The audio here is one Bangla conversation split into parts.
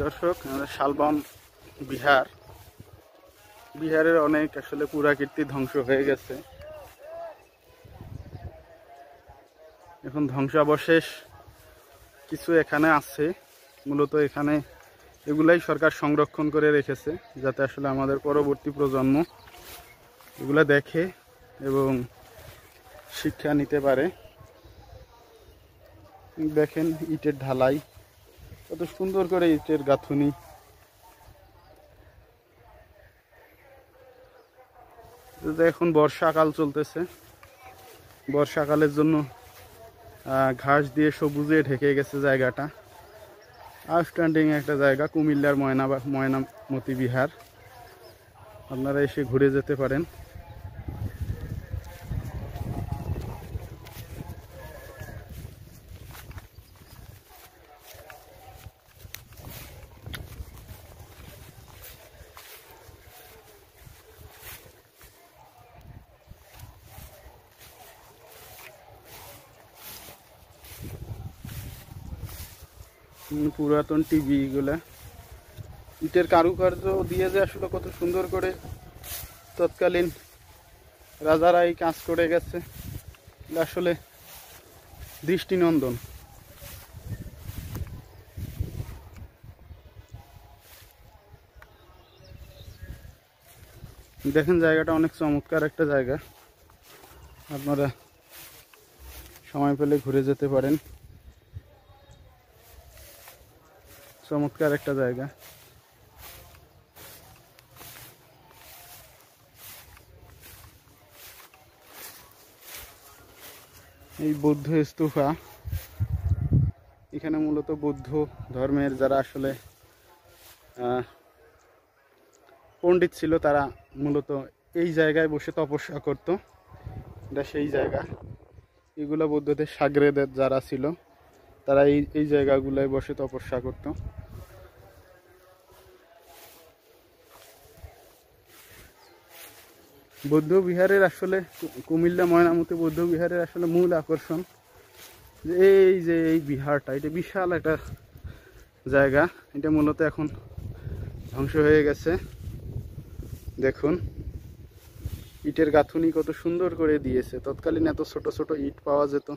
দর্শক, শালবন বিহারের অনেক আসলে পুরাকীর্তি ধ্বংস হয়ে গেছে। এখন ধ্বংসাবশেষ কিছু এখানে আছে। মূলত এখানে এগুলাই সরকার সংরক্ষণ করে রেখেছে, যাতে আসলে আমাদের পরবর্তী প্রজন্ম এগুলা দেখে এবং শিক্ষা নিতে পারে। দেখেন ইটের ঢালাই, কত সুন্দর করে ইটের গাঁথুনি। এখন বর্ষাকাল চলতেছে, বর্ষাকালের জন্য ঘাস দিয়ে সবুজে ঢেকে গেছে জায়গাটা। আউটস্ট্যান্ডিং একটা জায়গা, কুমিল্লার ময়নামতি বিহার। আপনারা এসে ঘুরে যেতে পারেন। পুরাতন টিভি গুলা ইটের কারুকার্য দিয়ে যে আসলে কত সুন্দর করে তৎকালীন রাজারা এই কাজ করে গেছে, আসলে দৃষ্টিনন্দন। দেখেন জায়গাটা অনেক চমৎকার একটা জায়গা, আপনারা সময় পেলে ঘুরে যেতে পারেন। চমৎকার একটা জায়গা। এই বৌদ্ধ স্তূপা, এখানে মূলত বৌদ্ধ ধর্মের যারা আসলে পণ্ডিত ছিল, তারা মূলত এই জায়গায় বসে তপস্যা করত। এটা সেই জায়গা। এগুলো বৌদ্ধদের সাগরেদের যারা ছিল, তারা এই জায়গাগুলোয় বসে তপস্যা করত। বৌদ্ধ বিহারের আসলে কুমিল্লা ময়নামতি বৌদ্ধ বিহারের আসলে মূল আকর্ষণ যে এই বিহারটা, এটা বিশাল একটা জায়গা। এটা মূলত এখন ধ্বংস হয়ে গেছে। দেখুন ইটের গাঁথুনি কত সুন্দর করে দিয়েছে। তৎকালীন এত ছোট ছোট ইট পাওয়া যেত,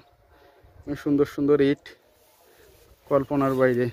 সুন্দর সুন্দর ইট, কল্পনার বাইরে।